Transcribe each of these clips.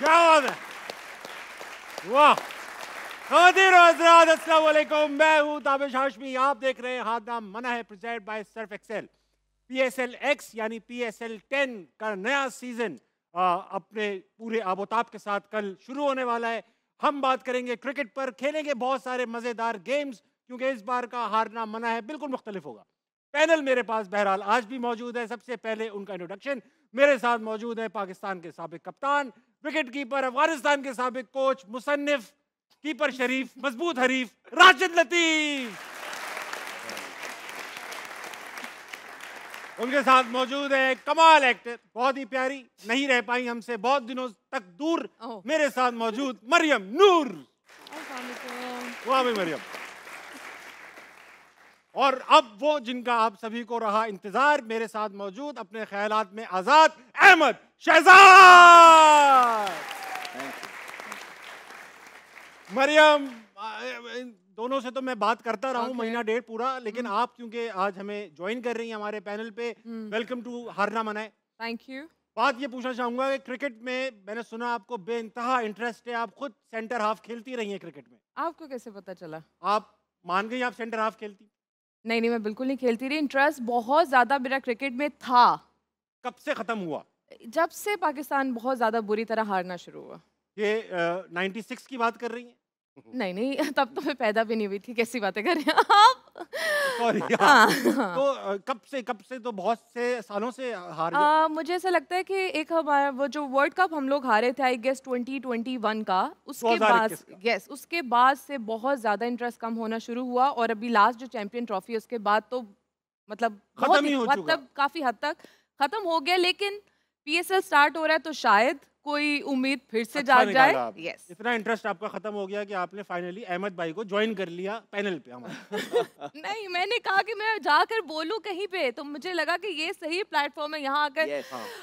क्या बात है, वाह। ख़वातीन और हज़रात अस्सलाम वालेकुम, मैं हूँ ताबिश हाशमी। आप देख रहे हैं हाथ नाम मना है, present by Surf Excel. PSL X यानी PSL 10 का नया सीजन अपने पूरे आबोताब के साथ कल शुरू होने वाला है। हम बात करेंगे क्रिकेट पर, खेलेंगे बहुत सारे मज़ेदार गेम्स, क्योंकि इस बार का हारना मना है बिल्कुल मुख्तलिफ होगा। पैनल मेरे पास बहरहाल आज भी मौजूद है। सबसे पहले उनका इंट्रोडक्शन। मेरे साथ मौजूद है पाकिस्तान के साबिक कप्तान, विकेट कीपर, अफगानिस्तान के साबिक कोच, मुसन्निफ, कीपर शरीफ, मजबूत हरीफ, राशिद लतीफ। उनके साथ मौजूद है कमाल एक्टर, बहुत ही प्यारी, नहीं रह पाई हमसे बहुत दिनों तक दूर, मेरे साथ मौजूद मरियम नूर। वाह भाई मरियम। और अब वो जिनका आप सभी को रहा इंतजार, मेरे साथ मौजूद अपने ख्यालात में आजाद अहमद शहजाद। मरियम, दोनों से तो मैं बात करता रहा हूँ महीना डेढ़ पूरा, लेकिन आप क्योंकि आज हमें ज्वाइन कर रही हैं हमारे पैनल पे, वेलकम टू हारना मना है। Thank you. बात ये पूछना चाहूंगा कि क्रिकेट में मैंने सुना आपको बेइंतहा इंटरेस्ट है, आप खुद सेंटर हाफ खेलती रही हैं क्रिकेट में। आपको कैसे पता चला? आप मान गई आप सेंटर हाफ खेलती? नहीं, मैं बिल्कुल नहीं खेलती रही। इंटरेस्ट बहुत ज़्यादा मेरा क्रिकेट में था। कब से खत्म हुआ? जब से पाकिस्तान बहुत ज़्यादा बुरी तरह हारना शुरू हुआ। ये 96 की बात कर रही हैं? नहीं, तब तो मैं पैदा भी नहीं हुई थी। कैसी बातें कर रहे हैं आप? सॉरी। तो कब से तो बहुत से सालों से हार गए। मुझे ऐसा लगता है कि एक हमारा वो जो वर्ल्ड कप हम लोग हारे थे, आई गेस 2021 का, उसके बाद उसके बाद से बहुत ज़्यादा इंटरेस्ट कम होना शुरू हुआ। और अभी लास्ट जो चैंपियन ट्रॉफी है उसके बाद तो मतलब खत्म ही हो चुका, मतलब काफ़ी हद तक खत्म हो गया। लेकिन PSL स्टार्ट हो रहा है तो शायद कोई उम्मीद फिर से जाग जाए। yes. इतना इंटरेस्ट आपका खत्म हो गया कि आपने फाइनली अहमद भाई को ज्वाइन कर लिया पैनल पे हमारे। नहीं, मैंने कहा कि मैं जाकर बोलूं कहीं पे, तो मुझे लगा कि ये सही प्लेटफॉर्म है, यहाँ आकर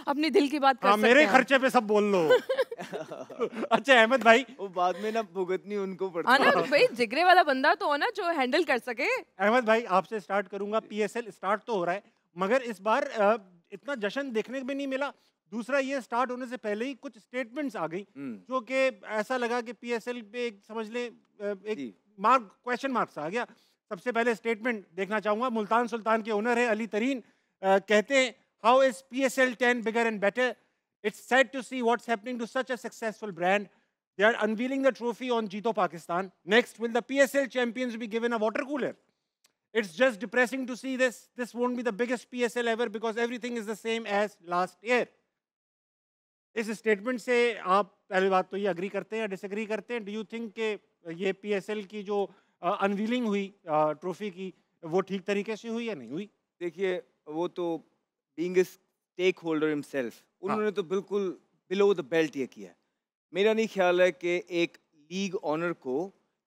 अपनी दिल की बात कर सकते हैं। मेरे खर्चे पे सब बोल लो। अच्छा अहमद भाई, वो बाद में ना भुगतनी उनको पड़ती है ना भाई, जिगरे वाला बंदा तो हो ना जो हैंडल कर सके। अहमद भाई आपसे स्टार्ट करूंगा। PSL स्टार्ट तो हो रहा है, मगर इस बार इतना जश्न देखने को भी नहीं मिला। दूसरा, ये स्टार्ट होने से पहले ही कुछ स्टेटमेंट्स आ गई जो कि ऐसा लगा कि PSL पे एक समझ ले एक क्वेश्चन मार्क्स आ गया। सबसे पहले स्टेटमेंट देखना चाहूंगा। मुल्तान सुल्तान के ओनर है अली तरीन, कहते हैं, how is PSL 10 bigger and better? It's sad to see what's happening to such a successful brand. They are unveiling the trophy on Jeeto Pakistan. Next, will the PSL champions be given a water cooler? It's just depressing to see this. This won't be the biggest PSL ever because everything is the same as last year. इस statement से आप पहली बात तो ये agree करते हैं या डिसएग्री करते हैं? डू यू थिंक कि ये PSL की जो अनवीलिंग हुई ट्रॉफी की, वो ठीक तरीके से हुई या नहीं हुई? देखिए, वो तो being a stakeholder himself, उन्होंने तो बिल्कुल बिलो द बेल्ट ये किया है। मेरा नहीं ख्याल है कि एक लीग ऑनर को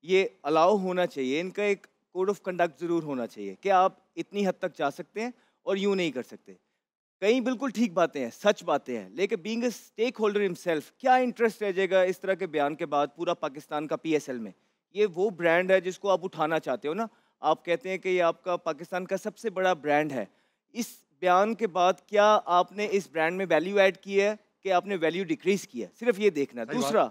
ये अलाउ होना चाहिए। इनका एक कोड ऑफ कंडक्ट ज़रूर होना चाहिए कि आप इतनी हद तक जा सकते हैं और यूँ नहीं कर सकते। कई बिल्कुल ठीक बातें हैं, सच बातें हैं, लेकिन being a stakeholder himself क्या इंटरेस्ट रह जाएगा इस तरह के बयान के बाद पूरा पाकिस्तान का PSL में? ये वो ब्रांड है जिसको आप उठाना चाहते हो ना। आप कहते हैं कि ये आपका पाकिस्तान का सबसे बड़ा ब्रांड है। इस बयान के बाद क्या आपने इस ब्रांड में वैल्यू ऐड की है कि आपने वैल्यू डिक्रीज की है? सिर्फ ये देखना है। दूसरा,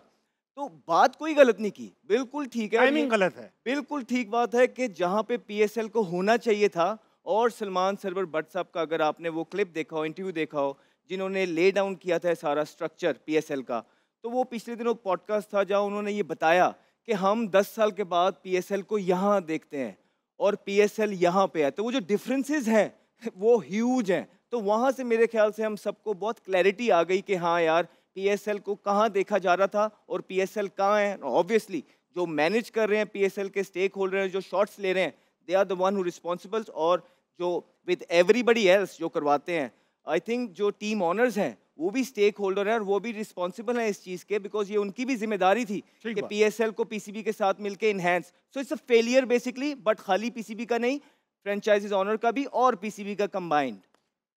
तो बात कोई गलत नहीं की, बिल्कुल ठीक है, टाइमिंग गलत है, बिल्कुल ठीक बात है कि जहाँ पे PSL को होना चाहिए था। और सलमान सरवर भट्ट साहब का अगर आपने वो क्लिप देखा हो, इंटरव्यू देखा हो, जिन्होंने ले डाउन किया था सारा स्ट्रक्चर PSL का, तो वो पिछले दिनों पॉडकास्ट था जहाँ उन्होंने ये बताया कि हम 10 साल के बाद PSL को यहाँ देखते हैं और PSL यहाँ पे है, तो वो जो डिफरेंसेस हैं वो ह्यूज हैं। तो वहाँ से मेरे ख्याल से हम सबको बहुत क्लैरिटी आ गई कि हाँ यार, PSL को कहाँ देखा जा रहा था और PSL कहाँ है। ऑब्वियसली जो मैनेज कर रहे हैं PSL के स्टेक होल्डर हैं, जो शॉट्स ले रहे हैं, they are the one who responsible, और जो विद एवरीबडी एल्स जो करवाते हैं, आई थिंक जो टीम ऑनर्स हैं वो भी स्टेक होल्डर हैं और वो भी रिस्पॉन्सिबल हैं इस चीज़ के, बिकॉज ये उनकी भी जिम्मेदारी थी कि PSL को PCB के साथ मिलके enhance. So it's a failure basically, but खाली PCB का नहीं, फ्रेंचाइजीज ऑनर का भी और PCB का कंबाइंड।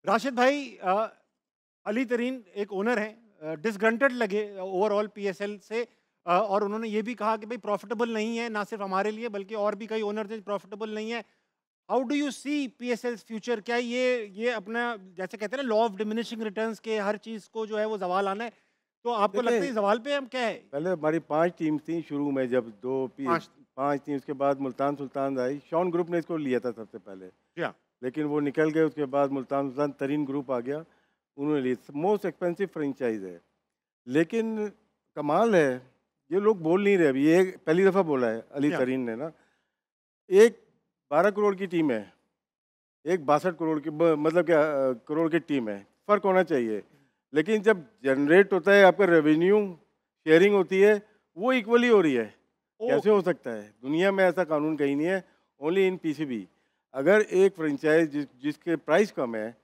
राशिद भाई, अली तरीन एक ओनर है, डिसग्रंटेड लगे ओवरऑल PSL से, और उन्होंने ये भी कहा कि भाई प्रॉफिटेबल नहीं है, ना सिर्फ हमारे लिए बल्कि और भी कई ओनर थे प्रॉफिटेबल नहीं है। How do you see PSL future? क्या ये अपना जैसे कहते हैं ना लॉ ऑफ डिमिनिशिंग रिटर्न्स के हर चीज़ को जो है वो जवाल आना है, तो आपको लगता है इस सवाल पे हम क्या है? पहले हमारी 5 टीम थी शुरू में, जब 5 थी, उसके बाद मुल्तान सुल्तान आई। शॉन ग्रुप ने इसको लिया था सबसे पहले, लेकिन वो निकल गए। उसके बाद मुल्तान सुल्तान तरीन ग्रुप आ गया, उन्होंने लिया। मोस्ट एक्सपेंसिव फ्रेंचाइज है, लेकिन कमाल है, ये लोग बोल नहीं रहे अभी। ये पहली दफ़ा बोला है अली तरीन ने ना। एक 12 करोड़ की टीम है, एक 62 करोड़ की, मतलब क्या करोड़ की टीम है। फ़र्क होना चाहिए, लेकिन जब जनरेट होता है आपका रेवेन्यू, शेयरिंग होती है, वो इक्वली हो रही है। कैसे हो सकता है? दुनिया में ऐसा कानून कहीं नहीं है, ओनली इन पीसीबी। अगर एक फ्रेंचाइज जिसके प्राइस कम है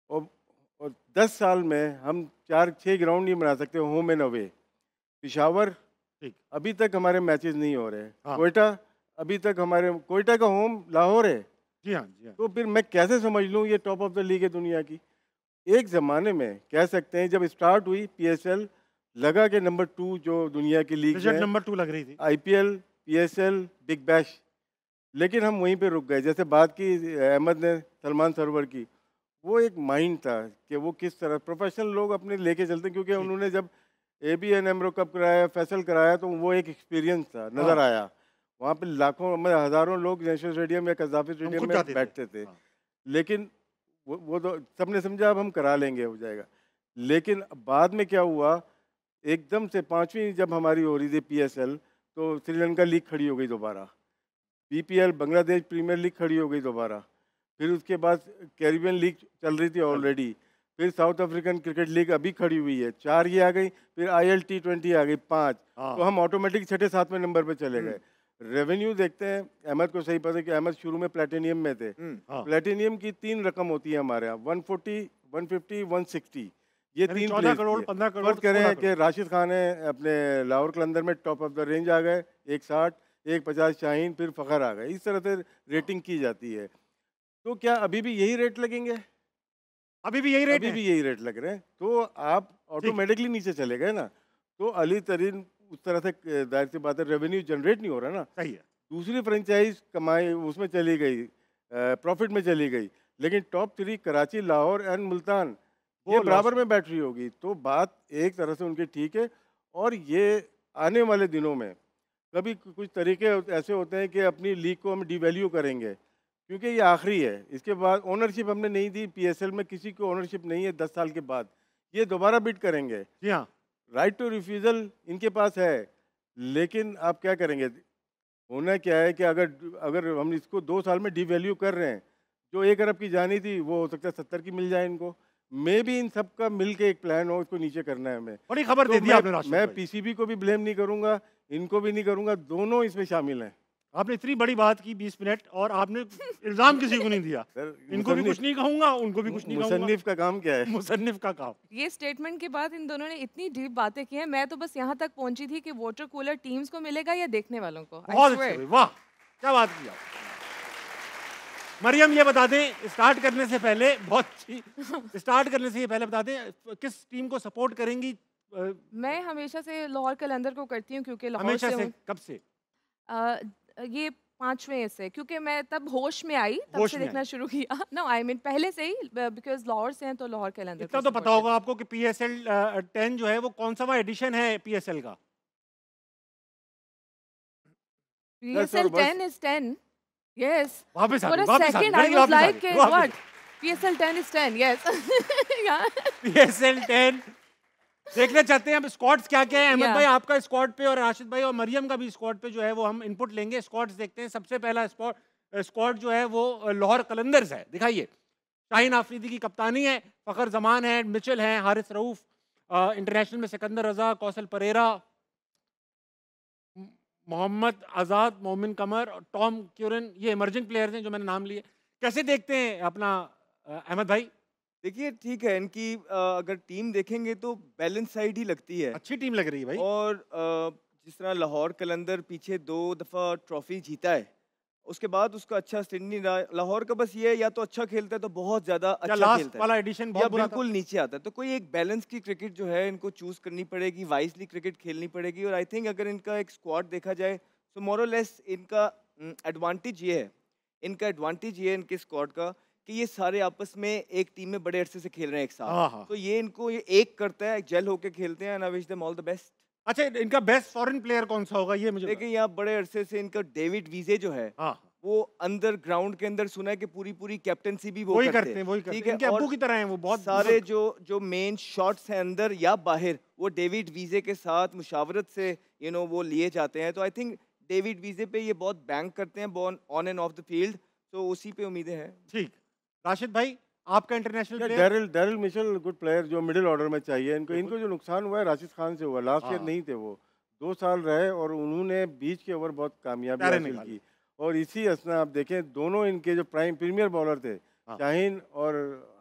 और 10 साल में हम 4-6 ग्राउंड नहीं बना सकते होम एंड अवे। पिशावर अभी तक हमारे मैचेस नहीं हो रहे। कोयटा अभी तक हमारे, कोयटा का होम लाहौर है। जी हाँ। तो फिर मैं कैसे समझ लूँ ये टॉप ऑफ द लीग है दुनिया की? एक ज़माने में कह सकते हैं जब स्टार्ट हुई पीएसएल, लगा के नंबर 2 जो दुनिया की लीग है, नंबर 2 लग रही थी, आईपीएल, पीएसएल, बिग बैश। लेकिन हम वहीं पे रुक गए। जैसे बात की अहमद ने सलमान सरवर की, वो एक माइंड था कि वो किस तरह प्रोफेशनल लोग अपने लेके चलते हैं, क्योंकि उन्होंने जब ABN एमरो कप कराया, फैसल कराया, तो वो एक एक्सपीरियंस था, नज़र आया। वहाँ पे लाखों मतलब हज़ारों लोग नेशनल स्टेडियम या कज़ाफ़ी स्टेडियम में बैठते थे। लेकिन वो तो सबने समझा अब हम करा लेंगे, हो जाएगा। लेकिन बाद में क्या हुआ, एकदम से 5वीं जब हमारी हो रही थी PSL, तो श्रीलंका लीग खड़ी हो गई दोबारा। BPL बांग्लादेश प्रीमियर लीग खड़ी हो गई दोबारा। फिर उसके बाद कैरिबियन लीग चल रही थी ऑलरेडी। फिर साउथ अफ्रीकन क्रिकेट लीग अभी खड़ी हुई है, 4 ये आ गई। फिर IL T20 आ गई 5। तो हम ऑटोमेटिक 6-7वें नंबर पे चले गए। रेवेन्यू देखते हैं, अहमद को सही पता है कि अहमद शुरू में प्लेटिनियम में थे। प्लेटिनियम की 3 रकम होती है हमारे यहाँ, 140, 150, 160। ये 3 14 करोड़ 15 करोड़ कह रहे हैं कि राशिद खान है अपने लाहौर कलंदर में टॉप ऑफ द रेंज आ गए, 160, 150 शाहीन, फिर फ़खर आ गए। इस तरह से रेटिंग की जाती है। तो क्या अभी भी यही रेट लगेंगे? अभी भी यही रेट लग रहे हैं, तो आप ऑटोमेटिकली नीचे चले गए ना। तो अली तरीन उस तरह से, जाहिर सी बात है, रेवेन्यू जनरेट नहीं हो रहा ना। सही है। दूसरी फ्रेंचाइज कमाई उसमें चली गई, प्रॉफिट में चली गई, लेकिन टॉप 3 कराची, लाहौर एंड मुल्तान ये बराबर में बैठ रही होगी। तो बात एक तरह से उनकी ठीक है। और ये आने वाले दिनों में कभी कुछ तरीके ऐसे होते हैं कि अपनी लीग को हम डिवैल्यू करेंगे, क्योंकि ये आखिरी है। इसके बाद ओनरशिप हमने नहीं दी, PSL में किसी को ओनरशिप नहीं है। 10 साल के बाद ये दोबारा बिड करेंगे। जी हाँ, राइट टू रिफ्यूज़ल इनके पास है, लेकिन आप क्या करेंगे? होना क्या है कि अगर हम इसको 2 साल में डिवैल्यू कर रहे हैं, जो 1 अरब की जानी थी वो हो सकता है 70 की मिल जाए इनको। मे भी इन सब का मिल के एक प्लान हो, इसको नीचे करना है हमें। बड़ी खबर दे दी आपने राशिद भाई। मैं PCB को भी ब्लेम नहीं करूंगा, इनको भी नहीं करूंगा, दोनों इसमें शामिल हैं। आपने इतनी बड़ी बात की 20 मिनट, और आपने इल्जाम किसी को नहीं दिया। इनको भी कुछ नहीं कहूंगा, उनको भी कुछ नहीं कहूंगा। मुसन्निफ का काम क्या है? मुसन्निफ का काम। ये स्टेटमेंट के बाद इन दोनों ने इतनी डीप बातें की हैं। मैं तो बस यहाँ तक पहुंची थी कि वाटर कूलर टीम्स को मिलेगा या देखने वालों को। बहुत अच्छे, वाह क्या बात की आप। मरियम ये बता दें, स्टार्ट करने से पहले, बहुत अच्छी, स्टार्ट करने से पहले बता दें किस टीम को सपोर्ट करेंगी? मैं हमेशा से लाहौर कलंदर को करती हूँ, क्योंकि लाहौर हमेशा से कब से? ये 5वें से, क्योंकि मैं तब होश में आई, तब से देखना शुरू किया। नो आई मीन पहले से ही, बिकॉज लाहौर से हैं तो लाहौर कलंदर। इतना तो पता होगा आपको कि PSL 10 जो है वो कौन सा एडिशन है PSL का? PSL 10 is 10. Yes. वापस For a second I was like, what? PSL 10 is 10. Yes. Yeah. PSL 10 देखना चाहते हैं अब स्क्वाड्स क्या क्या है। अहमद भाई आपका स्क्वाड पे, और राशिद भाई और मरियम का भी स्क्वाड पे जो है वो हम इनपुट लेंगे। स्क्वाड्स देखते हैं। सबसे पहला स्क्वाड जो है वो लाहौर कलंदर्स है। दिखाइए। शाहीन आफरीदी की कप्तानी है, फ़खर जमान है, मिचेल है, हारिस रऊफ, इंटरनेशनल में सिकंदर रजा, कौशल परेरा, मोहम्मद आज़ाद, मोमिन कमर और टॉम क्यूरन, ये इमर्जिंग प्लेयर्स हैं जो मैंने नाम लिए। कैसे देखते हैं अपना अहमद भाई? देखिए ठीक है, इनकी अगर टीम देखेंगे तो बैलेंस साइड ही लगती है, अच्छी टीम लग रही है भाई। और जिस तरह लाहौर कलंदर पीछे 2 दफ़ा ट्रॉफी जीता है, उसके बाद उसका अच्छा स्टैंड नहीं रहा। लाहौर का बस ये है, या तो अच्छा खेलता है तो बहुत ज़्यादा अच्छा खेलता है, वाला एडिशन बहुत बुरा बिल्कुल नीचे आता है। तो कोई एक बैलेंस की क्रिकेट जो है इनको चूज़ करनी पड़ेगी, वाइजली क्रिकेट खेलनी पड़ेगी। और आई थिंक अगर इनका एक स्क्वाड देखा जाए तो मोर और लेस इनका एडवांटेज ये है, इनके स्क्वाड का कि ये सारे आपस में एक टीम में बड़े अरसे से खेल रहे हैं एक हाँ, साथ, हाँ। तो ये इनको ये एक करता है, जेल होके खेलते हैं, and I wish them all the best. अच्छा, इनका बेस्ट फॉरेन प्लेयर कौन सा होगा ये मुझे देखिए यहाँ बड़े अरसे से इनका डेविड वीजे जो है, हाँ, वो अंदर ग्राउंड के अंदर सुना है कि पूरी कैप्टनसी भी वो वही करते करते हैं, वही करते ठीक हैं। है, इनके और अब्बू की तरह हैं वो, बहुत सारे जो मेन शॉट्स हैं अंदर या बाहर, वो डेविड वीजे के साथ मुशावरत से वो लिए जाते हैं। तो आई थिंक डेविड वीजे पे ये बहुत बैंक करते हैं on and off the field, तो उसी पे उम्मीदें हैं। ठीक। राशिद भाई, आपका international player? Daryl Mitchell good player, जो मिडिल ऑर्डर में चाहिए इनको जो नुकसान हुआ है राशिद खान से हुआ, लास्ट ईयर नहीं थे वो, 2 साल रहे और उन्होंने बीच के ओवर बहुत कामयाबी हासिल की। और इसी असना आप देखें दोनों इनके जो प्रीमियर बॉलर थे, शाहीन और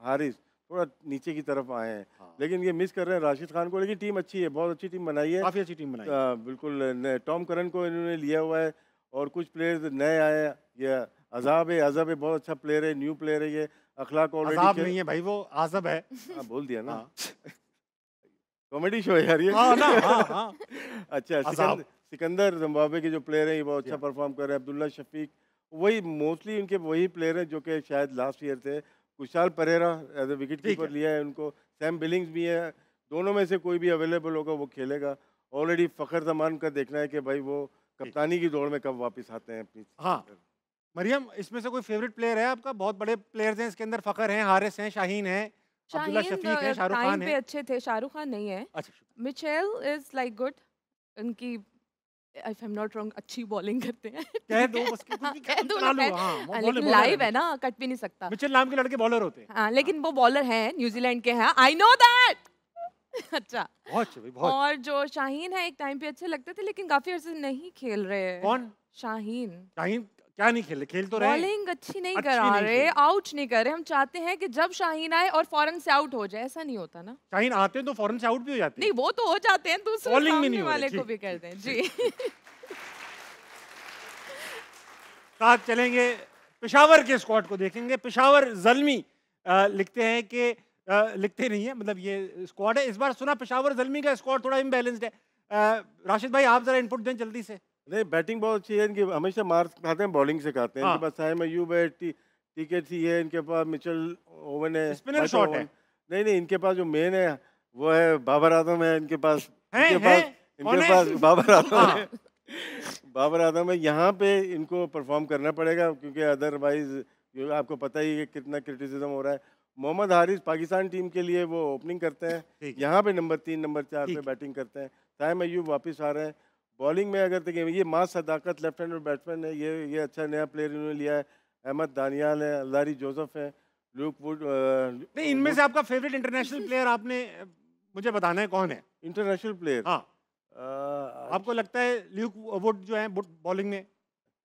हारिस, थोड़ा नीचे की तरफ आए हैं, लेकिन ये मिस कर रहे हैं राशिद खान को। लेकिन टीम अच्छी है, बहुत अच्छी टीम बनाई है, काफी अच्छी टीम बनाई है। बिल्कुल। टॉम करन को इन्होंने लिया हुआ है और कुछ प्लेयर्स नए आए हैं। ये अजाब है बहुत अच्छा प्लेयर है, न्यू प्लेयर है ये। अखलाक अजाब नहीं है भाई, वो आजब है। बोल दिया ना, कॉमेडी शो है यार ये। हाँ। अच्छा, सिकंदर जिम्बाब्वे के जो प्लेयर हैं ये बहुत अच्छा परफॉर्म कर रहे हैं। अब्दुल्ला शफीक, वही मोस्टली इनके वही प्लेयर हैं जो कि शायद लास्ट ईयर थे। Kusal Perera as a wicketkeeper लिया है उनको। सैम बिलिंग्स भी है, दोनों में से कोई भी अवेलेबल होगा वो खेलेगा। ऑलरेडी फ़खर जमान का देखना है कि भाई वो कप्तानी की दौड़ में कब वापस आते हैं अपनी। हाँ मरियम, इसमें से कोई फेवरेट प्लेयर है आपका? बहुत बड़े प्लेयर्स हैं इसके अंदर, फ़खर हैं, हारिस हैं, शाहीन है, अब्दुल्ला शफीक है, शाहरुख खान है। अच्छे थे, शाहरुख खान नहीं है। अच्छा, मिचेल इज लाइक गुड, उनकी if I am not wrong अच्छी बॉलिंग करते हैं। कह दो बस, कह दो लेकिन लाइव है ना, कट भी नहीं सकता। मिचेल नाम के लड़के बॉलर होते हैं। हाँ, लेकिन वो बॉलर हैं, न्यूजीलैंड के हैं, आई नो दैट। अच्छा, बहुत अच्छे भाई, बहुत। और जो शाहीन है एक टाइम पे अच्छे लगते थे, लेकिन काफी अर्से नहीं खेल रहे हैं। कौन? शाहीन क्या नहीं खेल तो रहे? बॉलिंग अच्छी नहीं करा रहे, आउट नहीं कर रहे। हम चाहते हैं कि जब शाहीन आए और फौरन से आउट हो जाए, ऐसा नहीं होता ना। शाहीन आते हैं तो फौरन से आउट भी हो जाते हैं। नहीं, वो तो हो जाते हैं, दूसरे बॉलिंग में नहीं वाले को भी करते हैं जी। साथ चलेंगे, पेशावर के स्क्वाड को देखेंगे। पेशावर ज़ल्मी लिखते हैं कि लिखते नहीं है, मतलब ये स्क्वाड है। इस बार सुना पेशावर ज़ल्मी का स्क्वाड थोड़ा इम्बैलेंस्ड है। राशिद भाई, आप जरा इनपुट दें जल्दी से। नहीं, बैटिंग बहुत अच्छी है इनकी, हमेशा मार खाते हैं, बॉलिंग से खाते हैं। इनके पास साइम अयूब है, टीकेसी है, इनके पास मिचेल ओवन है, स्पिनर शॉट है। नहीं, इनके पास जो मेन है वो है बाबर आजम है। इनके पास बाबर आजम है। बाबर आजम है, यहाँ पे इनको परफॉर्म करना पड़ेगा क्योंकि अदरवाइज आपको पता ही है कितना क्रिटिसिज्म हो रहा है। मोहम्मद हारिस पाकिस्तान टीम के लिए वो ओपनिंग करते हैं, यहाँ पे नंबर 3 नंबर 4 पे बैटिंग करते हैं। साइम अयूब वापस आ रहे हैं। बॉलिंग में अगर देखें, ये माँ सदाकत लेफ्ट हैंड बैट्समैन है, ये अच्छा नया प्लेयर इन्होंने लिया है। अहमद दानियाल है, अल्लारी जोसेफ है, लूक वुड। नहीं, इनमें से आपका फेवरेट इंटरनेशनल प्लेयर आपने मुझे बताना है कौन है? International player? हाँ, आपको लगता है ल्यूक वुड जो है बॉलिंग में?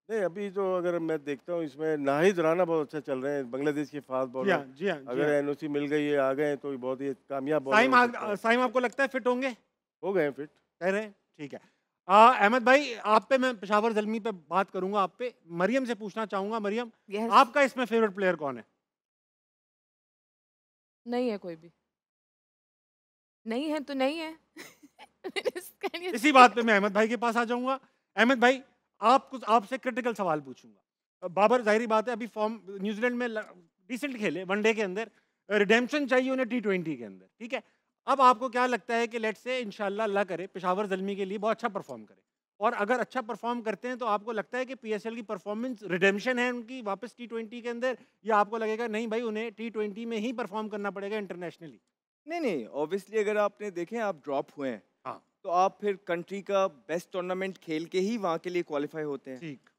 नहीं, अभी जो अगर मैं देखता हूँ इसमें नाहिद राना बहुत अच्छा चल रहे हैं, बांग्लादेश के फास्ट बॉलर। जी हाँ, अगर एनओसी मिल गई है, आ गए तो बहुत ही कामयाब बॉलर। साइम आपको लगता है फिट होंगे? हो गए फिट, कह रहे हैं, ठीक है। अहमद भाई, आप पे मैं पेशावर ज़ल्मी पे बात करूंगा, आप पे। मरियम से पूछना चाहूंगा, मरियम आपका इसमें फेवरेट प्लेयर कौन है? नहीं है कोई भी, नहीं है तो नहीं है। इसी बात पे मैं अहमद भाई के पास आ जाऊंगा। अहमद भाई, आपसे क्रिटिकल सवाल पूछूंगा। बाबर, जाहिर बात है अभी फॉर्म न्यूजीलैंड में डिसेंट खेले, वनडे के अंदर रिडेम्पशन चाहिए उन्हें T20 के अंदर, ठीक है। अब आपको क्या लगता है कि लेट्स से इंशाल्लाह अल्लाह करे पेशावर ज़ल्मी के लिए बहुत अच्छा परफॉर्म करे, और अगर अच्छा परफॉर्म करते हैं तो आपको लगता है कि PSL की परफॉर्मेंस रिडेम्पशन है उनकी वापस T20 के अंदर, या आपको लगेगा नहीं भाई उन्हें T20 में ही परफॉर्म करना पड़ेगा इंटरनेशनली? नहीं, ऑब्वियसली अगर आपने देखें आप ड्रॉप हुए हैं, हाँ, तो आप फिर कंट्री का बेस्ट टूर्नामेंट खेल के ही वहाँ के लिए क्वालिफाई होते हैं। ठीक,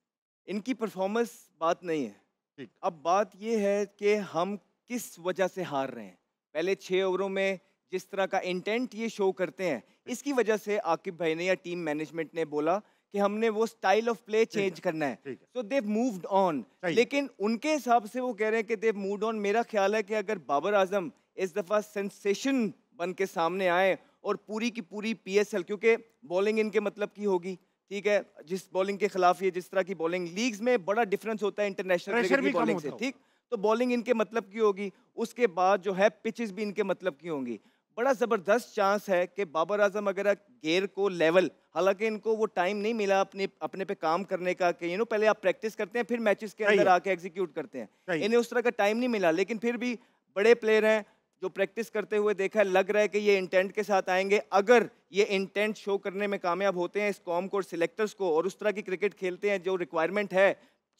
इनकी परफॉर्मेंस बात नहीं है। ठीक, अब बात ये है कि हम किस वजह से हार रहे हैं। पहले 6 ओवरों में जिस तरह का इंटेंट ये शो करते हैं, इसकी वजह से आकिब भाई ने या टीम मैनेजमेंट ने बोला कि हमने वो स्टाइल ऑफ प्ले चेंज करना है। सो देव मूव्ड ऑन, लेकिन उनके हिसाब से वो कह रहे हैं कि देव मूव्ड ऑन। मेरा ख्याल है कि अगर बाबर आजम इस दफ़ा सेंसेशन बन के सामने आए और पूरी की पूरी PSL, क्योंकि बॉलिंग इनके मतलब की होगी, ठीक है, जिस बॉलिंग के खिलाफ ये जिस तरह की बॉलिंग, लीग्स में बड़ा डिफरेंस होता है इंटरनेशनल क्रिकेट की बॉलिंग से, ठीक, तो बॉलिंग इनके मतलब की होगी। उसके बाद जो है पिचेस भी इनके मतलब की होंगी। बड़ा ज़बरदस्त चांस है कि बाबर आजम अगर गेयर को लेवल, हालांकि इनको वो टाइम नहीं मिला अपने पे काम करने का कि पहले आप प्रैक्टिस करते हैं फिर मैचेस के अंदर आके एग्जीक्यूट करते हैं, इन्हें उस तरह का टाइम नहीं मिला, लेकिन फिर भी बड़े प्लेयर हैं जो प्रैक्टिस करते हुए देखा है, लग रहा है कि ये इंटेंट के साथ आएंगे। अगर ये इंटेंट शो करने में कामयाब होते हैं इस कॉम को और सिलेक्टर्स को, और उस तरह की क्रिकेट खेलते हैं जो रिक्वायरमेंट है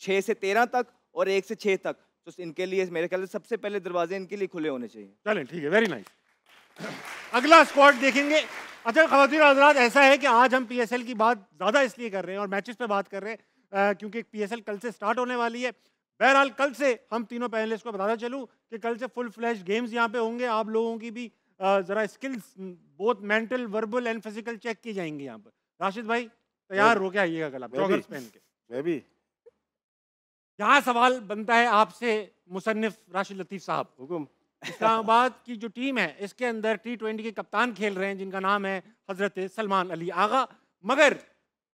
6 से 13 तक और 1 से 6 तक, तो इनके लिए मेरे ख्याल से सबसे पहले दरवाजे इनके लिए खुले होने चाहिए। चलें, ठीक है, वेरी नाइस। अगला स्क्वाड देखेंगे। अच्छा ख़वातीन और हज़रात, ऐसा है कि आज हम पीएसएल की बात ज़्यादा इसलिए कर रहे हैं और मैचेस पे बात कर रहे हैं क्योंकि पीएसएल कल से स्टार्ट होने वाली है। बहरहाल कल से हम तीनों पैनलिस्ट को बताना चलूँ कि कल से फुल फ्लैश गेम्स यहाँ पे होंगे। आप लोगों की भी ज़रा skills both mental, verbal and physical check की जाएंगी यहाँ पर। राशिद भाई तैयार हो के आइएगा कल आप जॉगर्स पहन के। मैं भी। यहाँ सवाल बनता है आपसे मुसन्निफ राशिद लतीफ़ साहब। हुकुम। इस्लामाबाद की जो टीम है इसके अंदर T20 के कप्तान खेल रहे हैं जिनका नाम है हज़रत सलमान अली आगा, मगर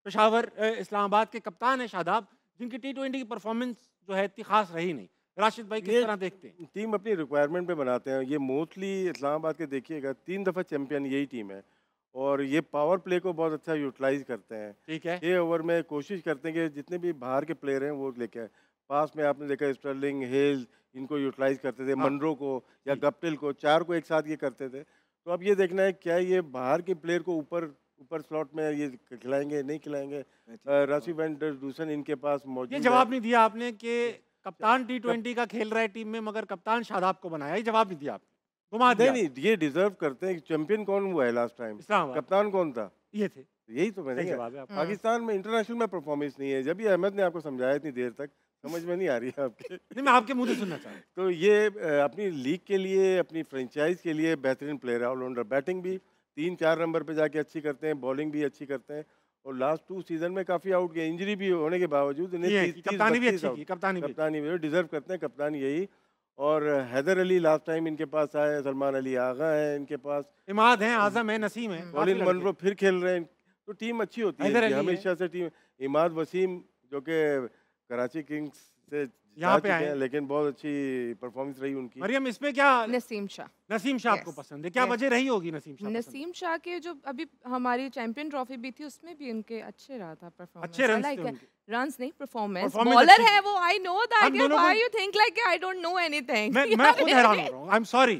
पेशावर इस्लामाबाद के कप्तान है शादाब, जिनकी T20 की परफॉर्मेंस जो है इतनी खास रही नहीं। राशिद भाई किस तरह देखते हैं? टीम अपनी रिक्वायरमेंट पे बनाते हैं। ये मोस्टली इस्लामाबाद के देखिएगा 3 दफ़ा चैंपियन यही टीम है और ये पावर प्ले को बहुत अच्छा यूटिलाइज करते हैं। ठीक है। 6 ओवर में कोशिश करते हैं कि जितने भी बाहर के प्लेयर हैं वो लेके आए। पास में आपने देखा स्टर्लिंग, हेल, इनको यूटिलाइज करते थे, मनरो को या गप्टिल को, 4 को एक साथ ये करते थे। तो अब ये देखना है क्या ये बाहर के प्लेयर को ऊपर स्लॉट में ये खिलाएंगे नहीं खिलाएंगे। राशि वैन डर दूसन इनके पास मौजूद है। ये जवाब नहीं दिया आपने कि कप्तान T20 का खेल रहा है टीम में मगर कप्तान शादाब को बनाया, ये जवाब नहीं दिया आपने। घुमा दिया। नहीं, ये डिजर्व करते हैं। चैंपियन कौन हुआ है लास्ट टाइम? कप्तान कौन था? ये थे। यही तो मैंने कहा। पाकिस्तान में इंटरनेशनल में परफॉर्मेंस नहीं है। जब ये अहमद ने आपको समझाया इतनी देर तक, समझ में नहीं आ रही है आपके। नहीं, मैं आपके मुंह से सुनना चाहता हूँ। तो ये अपनी लीग के लिए, अपनी फ्रेंचाइज के लिए बेहतरीन प्लेयर है, ऑलराउंडर। बैटिंग भी 3-4 नंबर पे जाके अच्छी करते हैं, बॉलिंग भी अच्छी करते हैं और लास्ट 2 सीजन में काफ़ी आउट गए इंजरी भी होने के बावजूद। कप्तानी भी अच्छी की, कप्तानी भी डिजर्व करते हैं, कप्तान यही। और हैदर अली लास्ट टाइम इनके पास आए, सलमान अली आगा है इनके पास, इमाद हैं, आजम है, नसीम है, कॉलिन मनरो फिर खेल रहे हैं। तो टीम अच्छी होती है हमेशा से। टीम इमाद वसीम जो कि कराची किंग्स से यहाँ पे आए, लेकिन बहुत अच्छी परफॉर्मेंस रही उनकी। मरियम, इसमें क्या नसीम शाह आपको पसंद है? क्या वजह रही होगी नसीम शाह के? जो अभी हमारी चैंपियन ट्रॉफी भी थी उसमें भी उनके अच्छे रहा था परफॉर्मेंस। अच्छे रन्स नहीं, परफॉर्मेंस। बॉलर है वो, I know that. Why you think like I don't know anything? मैं खुद हैरान हो रहा हूं। आई एम सॉरी,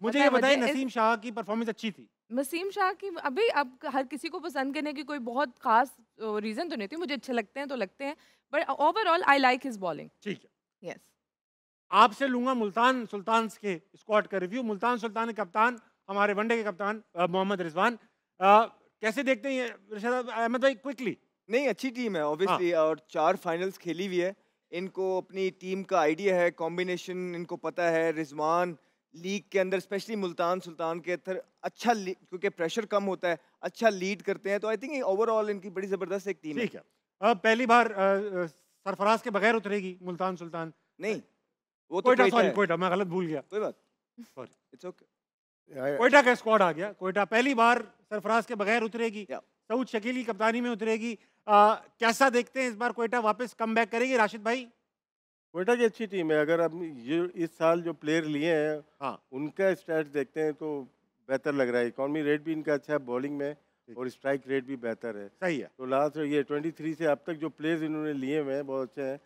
मुझे ये बताइए नसीम शाह की परफॉर्मेंस अच्छी थी? नसीम शाह की अभी अब हर किसी को पसंद करने की कोई बहुत खास रीजन तो नहीं थी। मुझे अच्छे लगते हैं तो लगते हैं, but overall I like his bowling. ठीक है। यस। आपसे लूंगा मुल्तान सुल्तान्स के स्क्वाड का रिव्यू। मुल्तान सुल्तान के कप्तान, हमारे वनडे के कप्तान मोहम्मद रिजवान, कैसे देखते हैं अहमद भाई? क्विकली। नहीं, अच्छी टीम है ऑब्वियसली और 4 फाइनल्स खेली हुई है। इनको अपनी टीम का आइडिया है, कॉम्बिनेशन इनको पता है। रिजवान लीग के अंदर स्पेशली मुल्तान सुल्तान के अंदर अच्छा, क्योंकि प्रेशर कम होता है, अच्छा लीड करते हैं। तो आई थिंक ओवरऑल इनकी बड़ी जबरदस्त एक टीम है। ठीक है। अब पहली बार सरफराज के बगैर उतरेगी मुल्तान सुल्तान? नहीं, वो तो कोयटा, मैं गलत भूल गया, कोई बात, सॉरी, इट्स ओके। कोयटा का स्क्वाड आ गया। कोयटा पहली बार सरफराज के बगैर उतरेगी, सऊद शकील की कप्तानी में उतरेगी। कैसा देखते हैं इस बार कोयटा वापस कम बैक करेगी? राशिद भाई? कोयटा की अच्छी टीम है। अगर अब ये इस साल जो प्लेयर लिए हैं उनका स्टैट्स देखते हैं तो बेहतर लग रहा है। इकॉनमी रेट भी इनका अच्छा है बॉलिंग में और स्ट्राइक रेट भी बेहतर है। सही है। तो लास्ट ये 23 से अब तक जो प्लेयर्स इन्होंने लिए हुए हैं बहुत अच्छे हैं।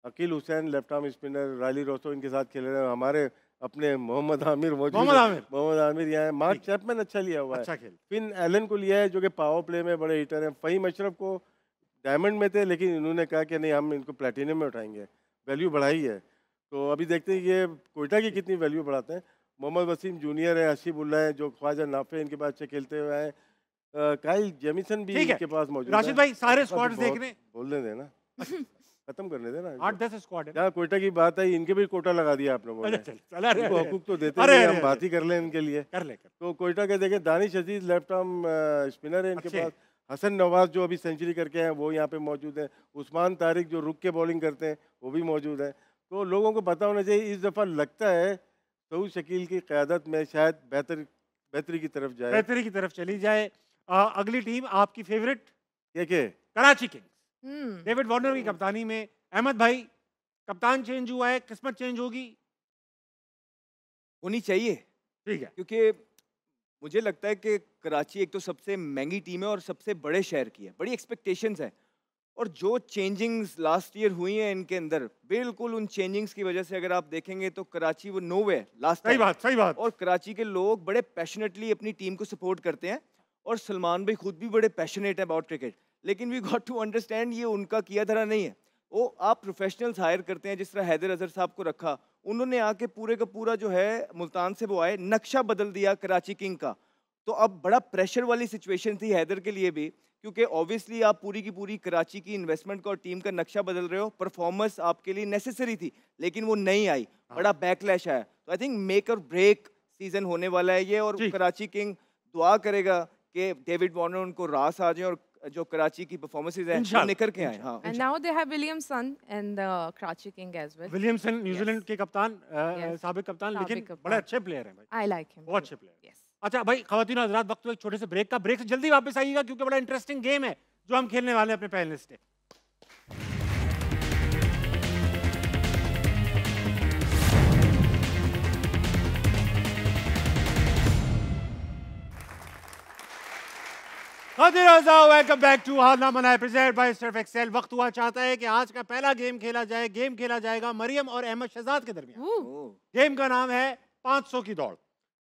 Akeal Hosein left arm spinner, Rilee Rossouw इनके साथ खेल रहे हैं। हमारे अपने मोहम्मद आमिर मौजूद है। मोहम्मद आमिर यहाँ है। मार्क चैपमैन अच्छा लिया हुआ है। फिन एलन को लिया है जो कि पावर प्ले में बड़े हिटर हैं। फ़हीम अशरफ को डायमंड में थे लेकिन इन्होंने कहा कि नहीं, हम इनको प्लेटिनम में उठाएंगे, वैल्यू बढ़ाई है। तो अभी देखते हैं ये कोयटा की कितनी वैल्यू बढ़ाते हैं। मोहम्मद वसीम जूनियर है, हसीबुल्ला है जो ख्वाजा नाफे इनके पास अच्छे खेलते हुए हैं। काइल जेमिसन भी इनके पास मौजूद है। राशिद भाई सारे स्क्वाड्स देख रहे हैं? बोलने देना, खत्म करने देना। 8-10 स्क्वाड है। क्या कोयटा की बात है, इनके भी कोटा लगा दिया आप लोगों ने। इनको हकूक तो देते हैं, हम बात ही कर लें इनके लिए। कर ले। तो कोयटा के देखें, दानिश अजीज लेफ्ट आर्म स्पिनर है इनके पास। हसन नवाज जो अभी सेंचुरी करके हैं वो यहाँ पे मौजूद है। उस्मान तारिक जो रुक के बॉलिंग करते हैं वो भी मौजूद है। तो लोगों को पता होना चाहिए। इस दफ़ा लगता है सऊद शकील की क़यादत में शायद बेहतरी की तरफ जाए, बेहतरी की तरफ चली जाए। अगली टीम आपकी फेवरेट के कराची किंग्स, डेविड वार्नर की कप्तानी में। अहमद भाई, कप्तान चेंज हुआ है, किस्मत चेंज होगी? होनी चाहिए। ठीक है, क्योंकि मुझे लगता है कि कराची एक तो सबसे महंगी टीम है और सबसे बड़े शहर की है, बड़ी एक्सपेक्टेशंस है, और जो चेंजिंग्स लास्ट ईयर हुई हैं इनके अंदर, बिल्कुल उन चेंजिंग्स की वजह से अगर आप देखेंगे तो कराची वो नोवे लास्ट सही बात, सही बात। और कराची के लोग बड़े पैशनेटली अपनी टीम को सपोर्ट करते हैं, और सलमान भाई खुद भी बड़े पैशनेट है अबाउट क्रिकेट, लेकिन वी गॉट टू अंडरस्टैंड ये उनका किया धरा नहीं है। वो आप प्रोफेशनल्स हायर करते हैं, जिस तरह हैदर अजहर साहब को रखा, उन्होंने आके पूरे का पूरा जो है मुल्तान से वो आए, नक्शा बदल दिया कराची किंग का। तो अब बड़ा प्रेशर वाली सिचुएशन थी हैदर के लिए भी, क्योंकि ऑब्वियसली आप पूरी की पूरी कराची की इन्वेस्टमेंट का और टीम का नक्शा बदल रहे हो, परफॉर्मेंस आपके लिए नेसेसरी थी लेकिन वो नहीं आई, बड़ा बैकलैश आया। तो आई थिंक मेक और ब्रेक सीजन होने वाला है ये, और कराची किंग दुआ करेगा कि डेविड वार्नर उनको रास आ जाए और जो कराची की परफॉर्मेंसेस हैं वो निकल के आए। हाँ, and now they have Williamson and the Karachi King as well. Williamson New Zealand के कप्तान, साबिक कप्तान, लेकिन बड़े अच्छे प्लेयर हैं भाई। I like him. बहुत अच्छे प्लेयर। Yes. अच्छा भाई, ख़वातीन और हज़रात, वक्त हुआ एक छोटे से ब्रेक का। ब्रेक से जल्दी वापस आइएगा क्योंकि बड़ा इंटरेस्टिंग गेम है जो हम खेलने वाले हैं अपने पैनलिस्ट से। वेलकम बैक टू हार ना मनाए प्रेजेंट बाय सर्फ एक्सेल। वक्त हुआ चाहता है कि आज का पहला गेम खेला जाए। गेम खेला जाएगा मरियम और अहमद शहजाद के दरमियान। गेम का नाम है 500 की दौड़।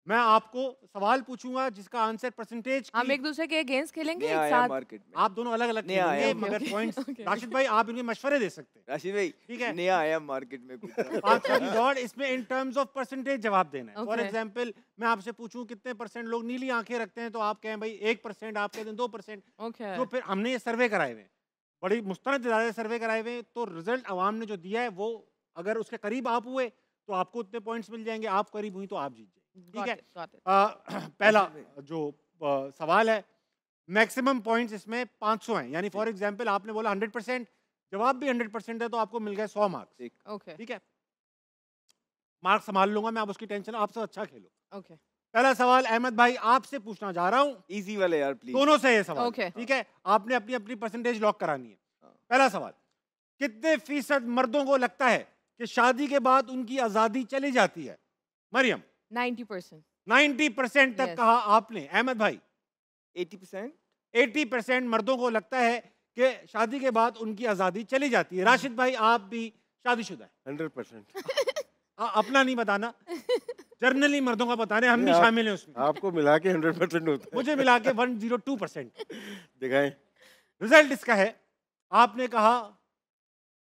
मैं आपको सवाल पूछूंगा जिसका आंसर परसेंटेज, हम एक दूसरे के अगेंस्ट खेलेंगे एक साथ। मार्केट में आप दोनों अलग अलग खेलेंगे मगर पॉइंट्स राशिद भाई आप इनके मशवरे दे सकते हैं। राशिद भाई ठीक है, नया आया मार्केट में कुछ 500 की दौड़, इसमें इन टर्म्स ऑफ परसेंटेज जवाब देना है। फॉर एग्जांपल मैं आपसे पूछूं कितने परसेंट लोग नीली आंखें रखते हैं, तो आप कहें भाई 1%, आप कहते हैं 2%। तो फिर हमने ये सर्वे कराए हुए हैं, बड़ी मुस्तनद सर्वे कराए हुए हैं, तो रिजल्ट आवाम ने जो दिया है वो अगर उसके करीब आप हुए तो आपको उतने पॉइंट्स मिल जाएंगे, आप करीब हुई तो आप जीत जाएंगे। ठीक है, पहला जो सवाल है, मैक्सिमम पॉइंट्स इसमें 500 हैं, यानी फॉर एग्जांपल आपने बोला 100%, जवाब भी 100% है तो आपको मिल गए 100 मार्क्स। ठीक है, मार्क्स संभाल लूंगा मैं, आप उसकी टेंशन, आपसे अच्छा खेलो। पहला सवाल अहमद भाई आपसे पूछना जा रहा हूँ, इजी वाले यार प्लीज, दोनों से ये सवाल। ठीक है, आपने अपनी अपनी परसेंटेज लॉक करानी है। पहला सवाल, कितने फीसद मर्दों को लगता है कि शादी के बाद उनकी आजादी चली जाती है? मरियम 90%। 90% तक कहा आपने। अहमद भाई 80%। 80% मर्दों को लगता है कि शादी के बाद उनकी आजादी चली जाती है। राशिद भाई आप भी शादीशुदा है? 100%। अपना नहीं बताना, जर्नली मर्दों का बताने, हम भी शामिल हैं उसमें। आपको मिला के 100% होता है, मुझे मिला के 102%। दिखाएं रिजल्ट इसका है, आपने कहा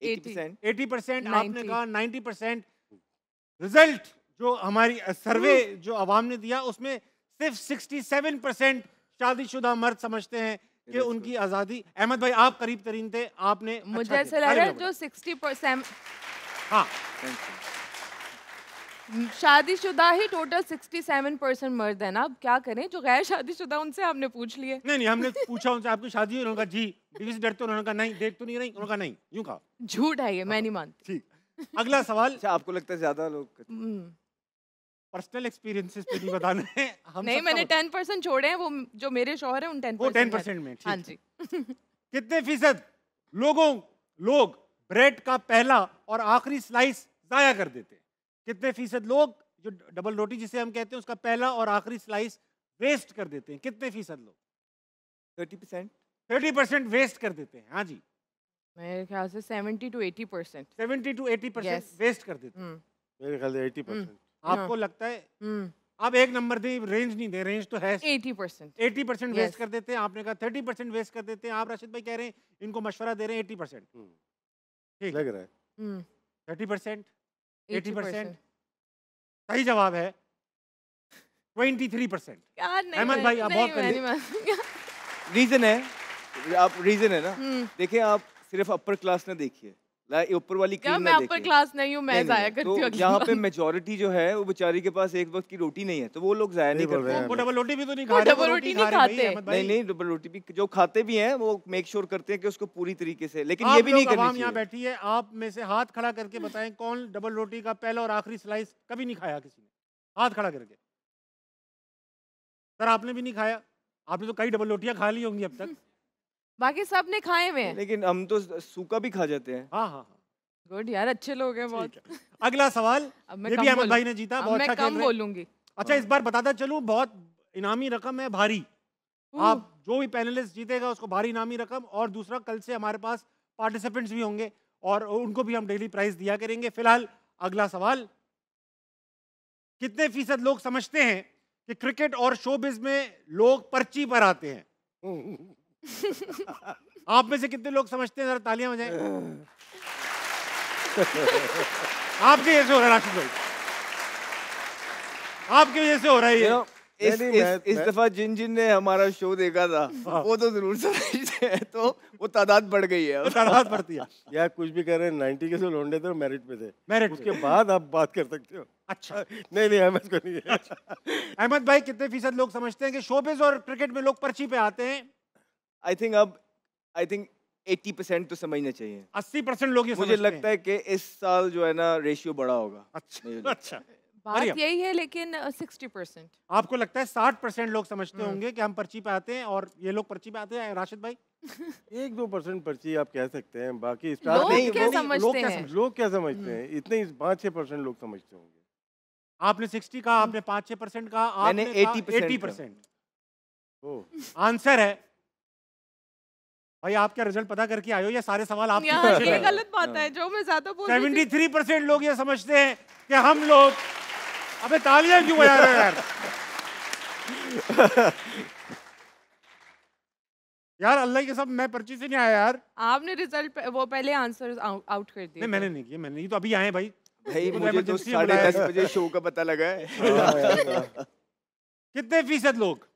80%, आपने कहा 90%। रिजल्ट जो हमारी सर्वे जो आवाम ने दिया उसमें सिर्फ 67% शादीशुदा मर्द समझते हैं कि उनकी आजादी। अहमद भाई आप करीब तरीन थे, आपने मुझे ऐसा लग रहा है जो 60%, हाँ शादीशुदा ही टोटल 67% मर्द है ना। अब क्या करें, जो गैर शादीशुदा उनसे आपने पूछ लिए। नहीं हमने पूछा उनसे आपकी शादी है, उन्होंने कहा जी। बीवी से डरते, उन्होंने कहा नहीं। देख तो नहीं रही, उन्होंने कहा नहीं, यूं कहा। झूठ है ये, मैं नहीं मानती। ठीक, अगला सवाल। अच्छा आपको लगता है ज्यादा लोग पर्सनल एक्सपीरियंसेस पे नहीं बताना है हम नहीं, मैंने 10% छोड़े हैं, वो जो मेरे शौहर हैं उन 10% में। हाँ जी। कितने फीसद लोग ब्रेड का पहला और आखिरी स्लाइस जाया कर देते हैं? कितने फीसद लोग जो डबल रोटी जिसे हम कहते हैं उसका पहला और आखिरी स्लाइस वेस्ट कर देते हैं? कितने फीसद लोग? 30%। 30% वेस्ट कर देते हैं। हाँ जी, मेरे ख्याल से 70 to 80%। 70 to 80% वेस्ट कर देते हैं। मेरे ख्याल से 80%। आपको लगता है? आप एक नंबर दे, रेंज नहीं दे, रेंज तो है 80%। 80% वेस्ट कर देते हैं। आपने कहा 30% वेस्ट कर देते हैं। आप राशिद भाई कह रहे हैं इनको मशवरा दे रहे हैं 80%। ठीक लग रहा है। 30%, 80%। सही जवाब है 23%। अहमद भाई आप बहुत रीजन है, आप रीजन है ना, देखिए आप सिर्फ अपर क्लास ना देखिए, ऊपर वाली क्रीम मैं अपर क्लास नहीं हूँ, मैं जाया करती हूँ। यहाँ पे मेजॉरिटी जो है वो बेचारी के पास एक वक्त की रोटी नहीं है, तो वो लोग जाया नहीं करते हैं। वो डबल रोटी भी तो नहीं खा रहे, डबल रोटी नहीं खाते। नहीं, डबल रोटी भी जो खाते भी हैं वो मेक श्योर करते हैं कि उसको पूरी तरीके से, लेकिन ये भी नहीं करनी चाहिए। यहाँ बैठी है, आप में से हाथ खड़ा करके बताएं कौन डबल रोटी का पहला और आखिरी स्लाइस कभी नहीं खाया किसी ने? हाथ खड़ा करके। सर आपने भी नहीं खाया? आपने तो कई डबल रोटियां खा ली होंगी अब तक। बाकी सब ने खाए हुए हैं, लेकिन हम तो सूखा भी खा जाते हैं। हाँ। गुड यार, अच्छे लोग हैं बहुत। अगला सवाल, ये भी अहमद भाई ने जीता, बहुत अच्छा खेल रहे हैं। बोलूंगी। अच्छा इस बार बताता चलूं, बहुत इनामी रकम है भारी। आप जो भी पैनलिस्ट जीतेगा उसको भारी इनामी रकम, और दूसरा कल से हमारे पास पार्टिसिपेंट्स भी होंगे और उनको भी हम डेली प्राइज दिया करेंगे। फिलहाल अगला सवाल, कितने फीसद लोग समझते हैं कि क्रिकेट और शोबिज में लोग पर्ची पर आते हैं? आप में से कितने लोग समझते हैं? जरा तालियां बजाएं। आपके वजह से हो रहा है राशिद भाई, आपकी वजह से हो रहा है ये। इस दफा जिन जिन ने हमारा शो देखा था वो तो जरूर समझते हैं, तो वो तादाद बढ़ गई है, तादाद बढ़ती है। या कुछ भी कर रहे हैं, 90 के जो लौंडे थे मेरिट पे थे, मेरिट उसके बाद आप बात कर सकते हो। अच्छा नहीं अहमद को नहीं है। अच्छा। अहमद भाई, कितने फीसद लोग समझते हैं कि शोबिज और क्रिकेट में लोग पर्ची पे आते हैं? आई थिंक 80% तो समझना चाहिए। 80% लोग ये मुझे लगता है कि इस साल जो है ना रेशियो बड़ा होगा। अच्छा बात यही है, लेकिन 60%। आपको लगता है 60% लोग समझते होंगे कि हम पर्ची पे आते हैं और ये लोग पर्ची पे आते हैं? राशिद भाई 1-2% पर्ची आप कह सकते हैं, बाकी लोग क्या समझते हैं? लोग क्या समझते हैं? इतने 5-6% लोग समझते होंगे। आपने 60 कहा, आपने 5-6% कहा, आपने 80%। आंसर है भाई, आप क्या रिजल्ट पता करके आयो? ये सारे सवाल आपके ये गलत बात है, जो मैं ज्यादा बोल रही थी। 73% लोग ये समझते हैं कि हम लोग, अबे तालियां क्यों बजा रहे हो यार? यार अल्लाह के सब, मैं पर्ची से नहीं आया यार। आपने रिजल्ट वो पहले आंसर आउट कर दिए। नहीं मैंने नहीं किया, मैंने, ये तो अभी आए भाई। मुझे तो 10:30 बजे शो का पता लगा है। कितने फीसद लोग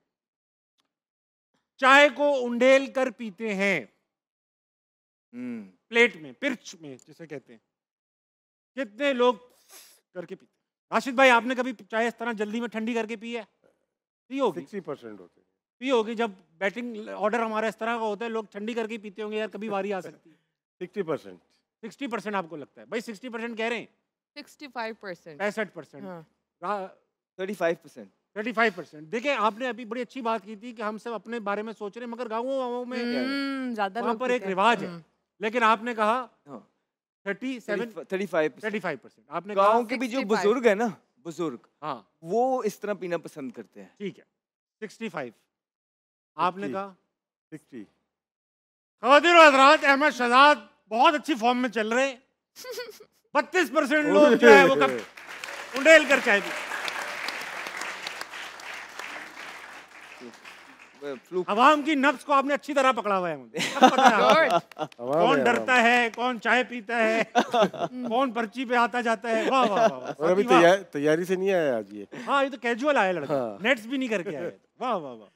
चाय को उंडेल कर पीते हैं? प्लेट में, पिर्च में जिसे कहते हैं। कितने लोग करके पीते हैं? राशिद भाई, आपने कभी चाय इस तरह जल्दी में ठंडी करके पी है? पी होगी। 60% होते हैं। पी होगी। जब बैटिंग ऑर्डर हमारा इस तरह का होता है, लोग ठंडी करके पीते होंगे यार, कभी बारी आ सकती है। 60%। 60% आपको लगता है? भाई 60% कह रहे हैं। 65%। 65%। 35%। 35%। देखिए, आपने अभी बड़ी अच्छी बात की थी कि हम सब अपने बारे में सोच रहे हैं, मगर गाँवों में ज्यादा वहाँ पर एक रिवाज है। लेकिन आपने कहा 35%। आपने गाँव के भी जो बुजुर्ग है ना, बुजुर्ग, हाँ, वो इस तरह पीना पसंद करते हैं। ठीक है। 65 आपने कहा। 60। ख़वातीन और हज़रात, अहमद शहजाद बहुत अच्छी फॉर्म में चल रहे हैं। 32% लोग जो है वो कब उंडेल कर चाय पी। अवाम की नफ्स को आपने अच्छी तरह पकड़ा हुआ है मुझे। कौन डरता है, कौन चाय पीता है, कौन पर्ची पे आता जाता है। वाह वाह वाह। और अभी तैयारी से नहीं आया आज ये। हाँ, ये तो कैजुअल आया लड़का। नेट्स भी नहीं करके आया। वाह वाह वाह।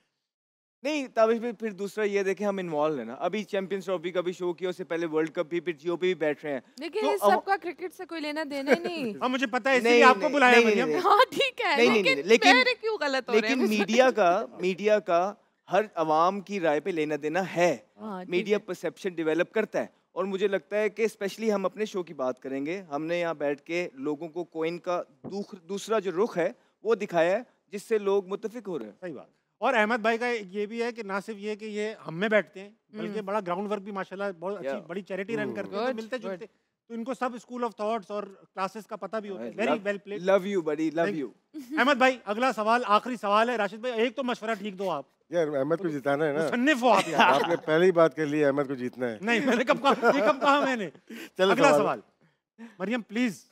नहीं ताबिश भाई, फिर दूसरा ये देखें, हम इन्वॉल्व है ना, अभी चैंपियंस ट्रॉफी का भी शो किया, उससे पहले वर्ल्ड कप भी, फिर जियो पे भी बैठ रहे हैं। लेकिन इस सब का क्रिकेट से कोई लेना देना ही नहीं। हाँ मुझे पता है, इसलिए आपको बुलाया मरियम। हाँ ठीक है, लेकिन मेरे क्यों गलत हो रहे हैं? लेकिन मीडिया का हर अवाम की राय पे लेना देना है। मीडिया परसेप्शन डेवलप करता है, और मुझे लगता है कि स्पेशली हम अपने शो की बात करेंगे, हमने यहाँ बैठ के लोगों को कोइन का दूसरा जो रुख है वो दिखाया है, जिससे लोग मुत्तफिक हो रहे हैं। सही बात। और अहमद भाई का ये भी है कि ना सिर्फ ये कि ये हम में बैठते हैं, बल्कि बड़ा ग्राउंड वर्क भी माशाल्लाह बहुत अच्छी बड़ी चैरिटी रन करते हैं, तो मिलते जुलते, तो इनको सब स्कूल ऑफ थॉट्स और क्लासेस का पता भी होता है। Very well played. Love you buddy, love you. Ahmed भाई, अगला सवाल, आखिरी सवाल है। राशिद भाई, एक तो मशवरा ठीक दो आप। यार अहमद को जिताना है ना। मुसन्निफ हो आप यार। आपने पहले ही बात कर ली, अहमद को जीतना है। नहीं, मैंने कब कहा? ये कब कहा मैंने? चलो अगला सवाल। मरियम प्लीज,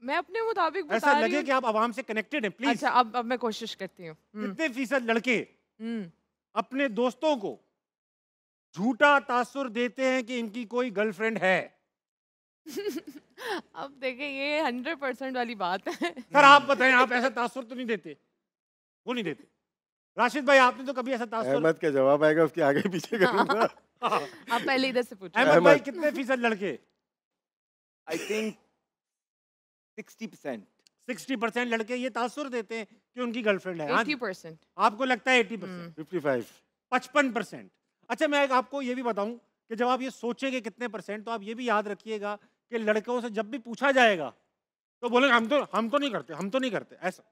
मैं अपने मुताबिक बता ऐसा रही लगे कि आप आवाम से कनेक्टेड हैं, प्लीज। अच्छा, अब मैं कोशिश करती हूँ। कितने फीसद लड़के अपने दोस्तों को झूठा तासुर देते हैं कि इनकी कोई गर्लफ्रेंड है? अब देखें, ये 100% वाली बात है। सर आप बताएं, आप ऐसा तासुर तो नहीं देते? वो नहीं देते। राशिद भाई, आपने तो कभी ऐसा तासुर? अहमद का जवाब आएगा, उसके आगे पीछे करूंगा। आप पहले इधर से पूछो। अहमद भाई, कितने फीसद लड़के? I think 60%। 60% लड़के ये तासुर देते हैं कि उनकी गर्लफ्रेंड है। 80%। आपको लगता है 80%? 55। 55%। अच्छा, मैं आपको ये भी बताऊं कि जब आप ये सोचेंगे कितने परसेंट, तो आप ये भी याद रखिएगा कि लड़कों से जब भी पूछा जाएगा तो बोलेंगे हम तो नहीं करते ऐसा।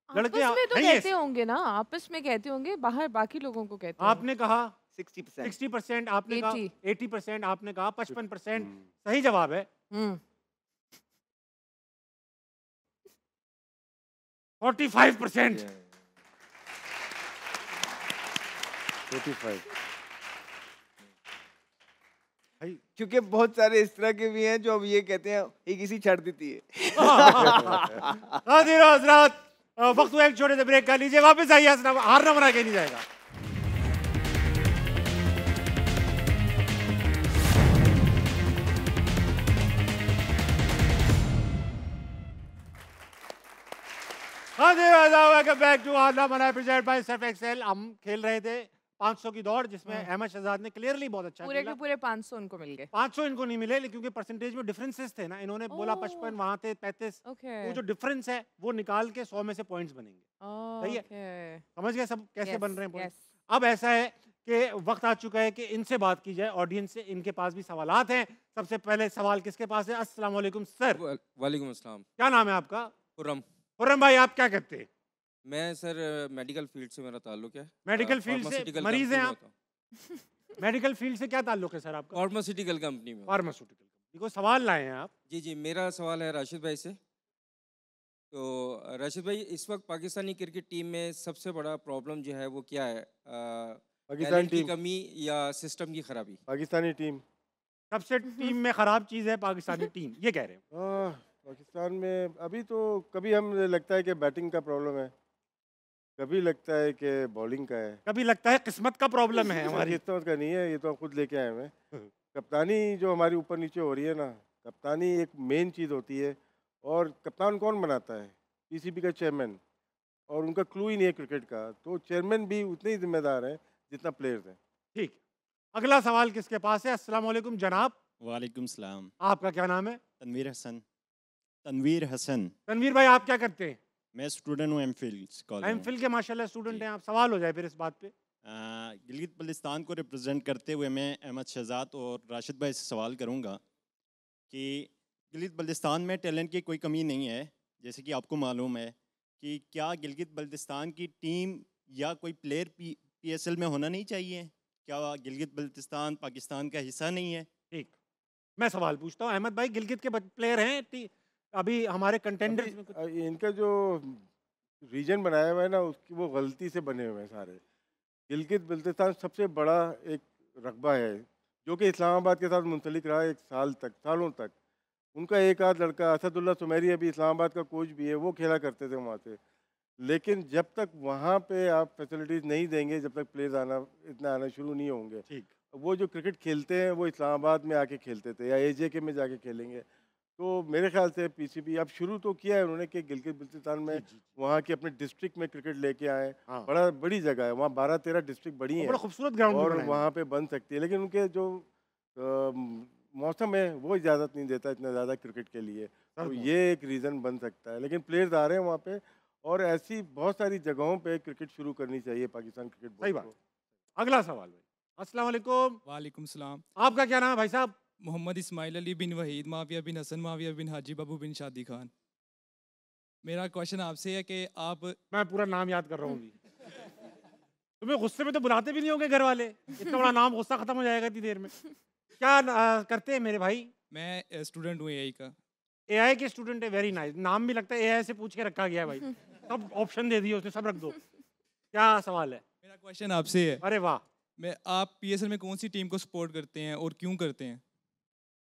लड़के आपस में तो कहते होंगे ना, आपस में कहते होंगे, बाहर बाकी लोगों को कहते होंगे। आपने कहा 60%, आपने कहा 80%, आपने कहा 55%। सही जवाब है 45%। 45। क्योंकि बहुत सारे इस तरह के भी हैं जो अब ये कहते हैं ये किसी छाड़ देती है। हजरात, वक्त हुआ एक छोटे से ब्रेक कर लीजिए, वापस आइए, हारना बना के नहीं जाएगा। वेलकम बैक टू हारना बना प्रेजेंट बाय सर्फ एक्सेल। हम खेल रहे थे 500 की दौड़, जिसमें अहमद शहजाद ने क्लियरली बहुत अच्छा पूरे के पूरे 500 उनको मिल गए। 500 इनको नहीं मिले, क्योंकि परसेंटेज में डिफरेंसेस थे ना। इन्होंने बोला 55, वहां थे 35। वो जो डिफरेंस है वो निकाल के 100 में से पॉइंट्स बनेंगे। सही है, समझ गए सब कैसे बन रहे हैं पॉइंट्स। अब ऐसा है कि वक्त आ चुका है कि इनसे बात की जाए, ऑडियंस से। इनके पास भी सवालात हैं। सबसे पहले सवाल किसके पास है? अस्सलाम वालेकुम सर। वालेकुम अस्सलाम। क्या नाम है आपका? खुर्रम। खुर्रम भाई, आप क्या करते हैं? मैं सर मेडिकल फील्ड से मेरा ताल्लुक है। मेडिकल फील्ड से मरीज हैं आप? मेडिकल फील्ड से क्या ताल्लुक है सर आपका? फार्मास्यूटिकल कंपनी में। Pharmaceutical company. कोई सवाल लाए हैं आप? जी जी, मेरा सवाल है राशिद भाई से। तो राशिद भाई, इस वक्त पाकिस्तानी क्रिकेट टीम में सबसे बड़ा प्रॉब्लम जो है वो क्या है? पाकिस्तान की कमी या सिस्टम की खराबी? पाकिस्तानी टीम सबसे टीम में खराब चीज़ है पाकिस्तानी टीम, ये कह रहे हैं। पाकिस्तान में अभी तो कभी हमें लगता है कि बैटिंग का प्रॉब्लम है, कभी लगता है कि बॉलिंग का है, कभी लगता है किस्मत का प्रॉब्लम है हमारी। किस्मत का नहीं है, ये तो हम खुद लेके आए हैं। कप्तानी जो हमारी ऊपर नीचे हो रही है ना, कप्तानी एक मेन चीज़ होती है। और कप्तान कौन बनाता है? पीसीबी का चेयरमैन, और उनका क्लू ही नहीं है क्रिकेट का। तो चेयरमैन भी उतने ही जिम्मेदार हैं जितना प्लेयर्स हैं। ठीक, अगला सवाल किसके पास है? अस्सलाम वालेकुम जनाब। वालेकुम सलाम। आपका क्या नाम है? तनवीर हसन। तनवीर हसन। तनवीर भाई, आप क्या करते हैं? मैं स्टूडेंट हूँ एमफिल। एमफिल के माशाल्लाह स्टूडेंट हैं आप। सवाल हो जाए फिर इस बात पे। गिलगित बल्तिस्तान को रिप्रेजेंट करते हुए मैं अहमद शहजाद और राशिद भाई से सवाल करूँगा कि गिलगित बल्तिस्तान में टैलेंट की कोई कमी नहीं है, जैसे कि आपको मालूम है, कि क्या गिलगित बल्तिस्तान की टीम या कोई प्लेयर PSL में होना नहीं चाहिए? क्या गिलगित बल्तिस्तान पाकिस्तान का हिस्सा नहीं है? ठीक, मैं सवाल पूछता हूँ। अहमद भाई, गिलगित के प्लेयर हैं अभी हमारे कंटेंडर्स में? इनका जो रीजन बनाया हुआ है ना, उसकी वो गलती से बने हुए हैं सारे। गिलगित बल्तिस्तान सबसे बड़ा एक रकबा है जो कि इस्लामाबाद के साथ मुंसलिक रहा एक साल तक, सालों तक। उनका एक आध लड़का असदुल्ला सुमेरी अभी इस्लामाबाद का कोच भी है, वो खेला करते थे वहाँ से। लेकिन जब तक वहाँ पे आप फैसिलिटीज़ नहीं देंगे, जब तक प्लेयर्स इतना आना शुरू नहीं होंगे। ठीक, वो जो क्रिकेट खेलते हैं वो इस्लामाबाद में आके खेलते थे या AJK में जाके खेलेंगे। तो मेरे ख्याल से पीसीबी अब शुरू तो किया है उन्होंने कि गिलगित बल्तिस्तान में वहाँ की अपने डिस्ट्रिक्ट में क्रिकेट लेके आए। हाँ। बड़ी जगह है वहाँ, 12-13 डिस्ट्रिक्ट बड़ी है, बड़ा खूबसूरत ग्राउंड और वहाँ पे बन सकती है। लेकिन उनके जो मौसम है वो इजाज़त नहीं देता इतना ज़्यादा क्रिकेट के लिए। तो ये एक रीज़न बन सकता है। लेकिन प्लेयर्स आ रहे हैं वहाँ पे, और ऐसी बहुत सारी जगहों पे क्रिकेट शुरू करनी चाहिए पाकिस्तान क्रिकेट बोर्ड को। अगला सवाल भाई। अस्सलाम वालेकुम। वालेकुम सलाम। आपका क्या नाम है भाई साहब? मोहम्मद इस्माइल अली बिन वहीद, माविया बिन हसन, माविया बिन हाजी बाबू बिन शादी खान। मेरा क्वेश्चन आपसे है कि आप... मैं पूरा नाम याद कर रहा हूँ अभी। तुम्हें गुस्से में तो बुलाते भी नहीं होंगे घर वाले, इतना बड़ा नाम, गुस्सा खत्म हो जाएगा इतनी देर में। क्या करते हैं मेरे भाई? मैं स्टूडेंट हूँ AI का। AI के स्टूडेंट है, वेरी नाइस। नाम भी लगता है AI से पूछ के रखा गया है भाई। सब ऑप्शन दे दिए उसने, सब रख दो। क्या सवाल है? मेरा क्वेश्चन आपसे है। अरे वाह। आप PSL में कौन सी टीम को सपोर्ट करते हैं और क्यों करते हैं?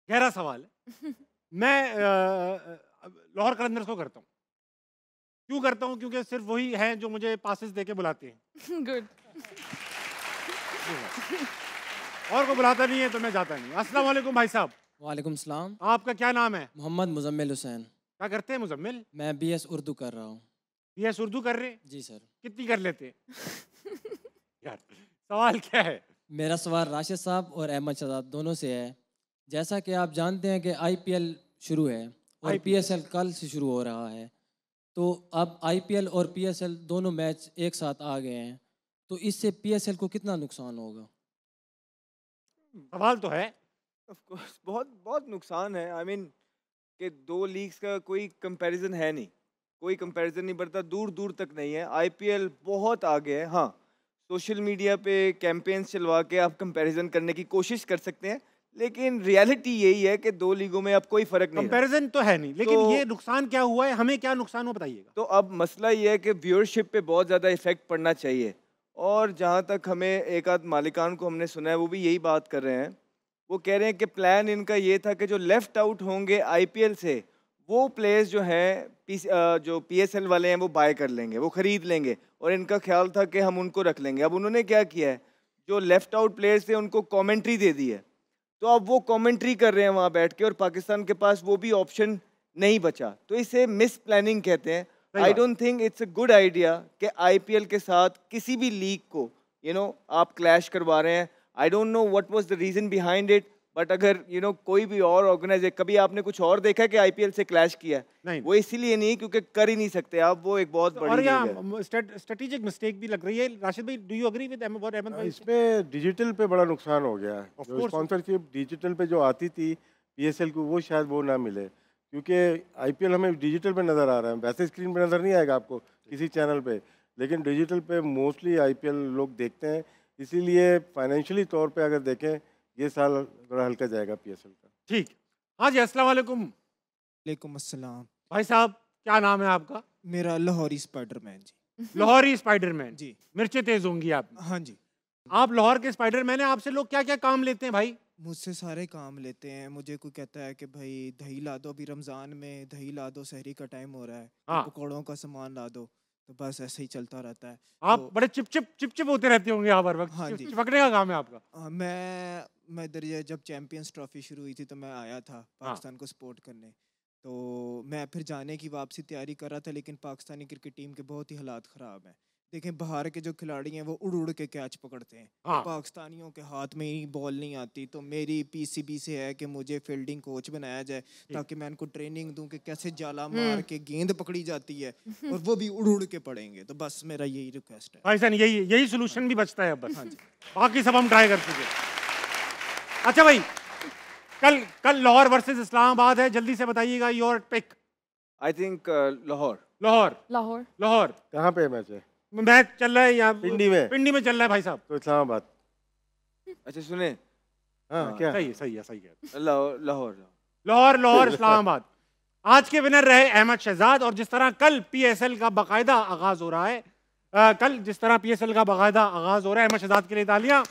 गहरा सवाल है। मैं लाहौर कलंदर्स को करता हूँ। क्यों करता हूँ? क्योंकि सिर्फ वही हैं जो मुझे पासेस देके बुलाते हैं। गुड। और को बुलाता नहीं है तो मैं जाता नहीं। अस्सलाम वालेकुम भाई साहब। वालेकुम सलाम। आपका क्या नाम है? मोहम्मद मुजम्मिल हुसैन। क्या करते हैं मुजम्मिल? मैं BS उर्दू कर रहा हूँ। BS उर्दू कर रहे हैं? जी सर। कितनी कर लेते हैं? यार सवाल क्या है? मेरा सवाल राशिद साहब और अहमद शहजाद दोनों से है। जैसा कि आप जानते हैं कि IPL शुरू है और PSL कल से शुरू हो रहा है, तो अब IPL और PSL दोनों मैच एक साथ आ गए हैं, तो इससे PSL को कितना नुकसान होगा? सवाल तो है। ऑफ कोर्स बहुत नुकसान है। आई मीन कि दो लीग्स का कोई कंपैरिजन है नहीं, कोई कंपैरिजन नहीं बढ़ता, दूर दूर तक नहीं है। IPL बहुत आगे है। हाँ, सोशल मीडिया पे कैंपेन्स चलवा के आप कंपैरिजन करने की कोशिश कर सकते हैं, लेकिन रियलिटी यही है कि दो लीगों में अब कोई फर्क नहीं। कंपैरिजन तो है नहीं, लेकिन ये नुकसान क्या हुआ है, हमें क्या नुकसान हुआ बताइएगा। तो अब मसला ये है कि व्यूअरशिप पे बहुत ज़्यादा इफेक्ट पड़ना चाहिए, और जहाँ तक हमें एक आध मालिकान को हमने सुना है वो भी यही बात कर रहे हैं, वो कह रहे हैं कि प्लान इनका ये था कि जो लेफ़्ट आउट होंगे आईपीएल से वो प्लेयर्स जो हैं जो पीएसएल वाले हैं वो बाय कर लेंगे, वो ख़रीद लेंगे, और इनका ख्याल था कि हम उनको रख लेंगे। अब उन्होंने क्या किया है, जो लेफ़्ट आउट प्लेयर्स थे उनको कमेंट्री दे दी है, तो अब वो कमेंट्री कर रहे हैं वहाँ बैठ के, और पाकिस्तान के पास वो भी ऑप्शन नहीं बचा। तो इसे मिस प्लानिंग कहते हैं। I don't think it's a good idea कि आईपीएल के साथ किसी भी लीग को आप क्लैश करवा रहे हैं। I don't know what was the reason behind it, but अगर कोई भी और ऑर्गेनाइजेशन, कभी आपने कुछ और देखा है कि आईपीएल से क्लैश किया है? नहीं, वो इसीलिए नहीं क्योंकि कर ही नहीं सकते आप, वो एक बहुत बड़ी और स्ट्रेटेजिक मिस्टेक भी लग रही है। राशिद भाई, do you agree with Ahmed भाई? इसमें डिजिटल पे बड़ा नुकसान हो गया। जो स्पॉन्सरशिप डिजिटल पे जो आती थी पीएसएल को, वो शायद वो ना मिले, क्योंकि आईपीएल हमें डिजिटल पे नज़र आ रहा है। वैसे स्क्रीन पे नज़र नहीं आएगा आपको किसी चैनल पे, लेकिन डिजिटल पे मोस्टली आईपीएल लोग देखते हैं। इसीलिए फाइनेंशियली तौर पे अगर देखें, ये साल थोड़ा हल्का जाएगा पीएसएल का। ठीक। हाँ जी, अस्सलाम वालेकुम। वालेकुम अस्सलाम। भाई साहब, क्या नाम है आपका? मेरा लाहौरी स्पाइडरमैन जी। लाहौरी स्पाइडरमैन जी। मिर्चें तेज होंगी आप? हाँ जी। आप लाहौर के स्पाइडरमैन हैं। आपसे लोग क्या क्या काम लेते हैं भाई? मुझसे सारे काम लेते हैं। मुझे कोई कहता है कि भाई दही ला दो, अभी रमज़ान में दही ला दो, सहरी का टाइम हो रहा है, हाँ। पकौड़ों का सामान ला दो, तो बस ऐसे ही चलता रहता है। आप बड़े चिप होते रहते होंगे यहाँ पर वक्त। हाँ जी। चिपकने का काम है आपका? मैं इधर जब चैंपियंस ट्रॉफी शुरू हुई थी तो मैं आया था पाकिस्तान को सपोर्ट करने, तो मैं फिर जाने की वापसी तैयारी कर रहा था, लेकिन पाकिस्तानी क्रिकेट टीम के बहुत ही हालात ख़राब हैं। देखें, बाहर के जो खिलाड़ी हैं वो उड़ के कैच पकड़ते हैं। हाँ। पाकिस्तानियों के हाथ में ही बॉल नहीं आती, तो मेरी पीसीबी से है कि मुझे फील्डिंग कोच बनाया जाए, ताकि मैं उनको ट्रेनिंग दूं कि कैसे जाला मार के गेंद पकड़ी जाती है और वो भी उड़ के पड़ेंगे। तो बस मेरा यही रिक्वेस्ट है। भाई साहब, यही सोल्यूशन भी बचता है अब बस। हाँ जी, बाकी सब हम ट्राई कर चुके। अच्छा भाई, कल लाहौर वर्सेस इस्लामाबाद है, जल्दी से बताइएगा your pick. I think Lahore. कहाँ पे मैच है? मैच चल रहा है यहाँ पिंडी में चल रहा है भाई साहब। तो इस्लामाबाद। अच्छा सुने, हाँ क्या सही है। लाहौर इस्लामाबाद। आज के विनर रहे अहमद शहजाद। और जिस तरह कल पीएसएल का बाकायदा आगाज हो रहा है, अहमद शहजाद के लिए तालियां।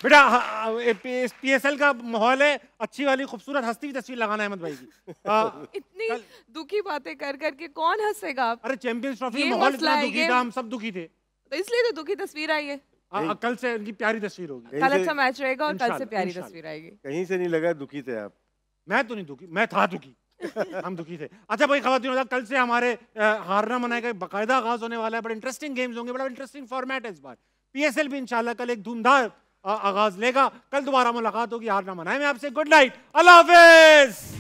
बेटा, पीएसएल का माहौल है, अच्छी वाली खूबसूरत हंसती हुई तस्वीर लगाना है अहमद भाई की। इतनी दुखी बातें कर के कौन हंसेगा? अरे चैंपियंस ट्रॉफी में माहौल इतना दुखी था, हम सब दुखी थे, तो इसलिए तो दुखी तस्वीर आई है। कल से इनकी प्यारी तस्वीर होगी। कल अच्छा मैच रहेगा और कल से प्यारी तस्वीर आएगी। कहीं से नहीं लगा दुखी थे आप? मैं तो नहीं दुखी, मैं था दुखी। हम दुखी थे। अच्छा भाई, खवातीन, कल से हमारे हारना मनाएगा बाकायदा आगाज होने वाला है। बड़े इंटरेस्टिंग गेम्स होंगे, बड़ा इंटरेस्टिंग फॉर्मेट है इस बार। पीएसएल भी इंशाल्लाह कल एक धूमधार आगाज लेगा। कल दोबारा मुलाकात होगी। हारना मनाए में आपसे गुड नाइट, अल्लाह हाफिज।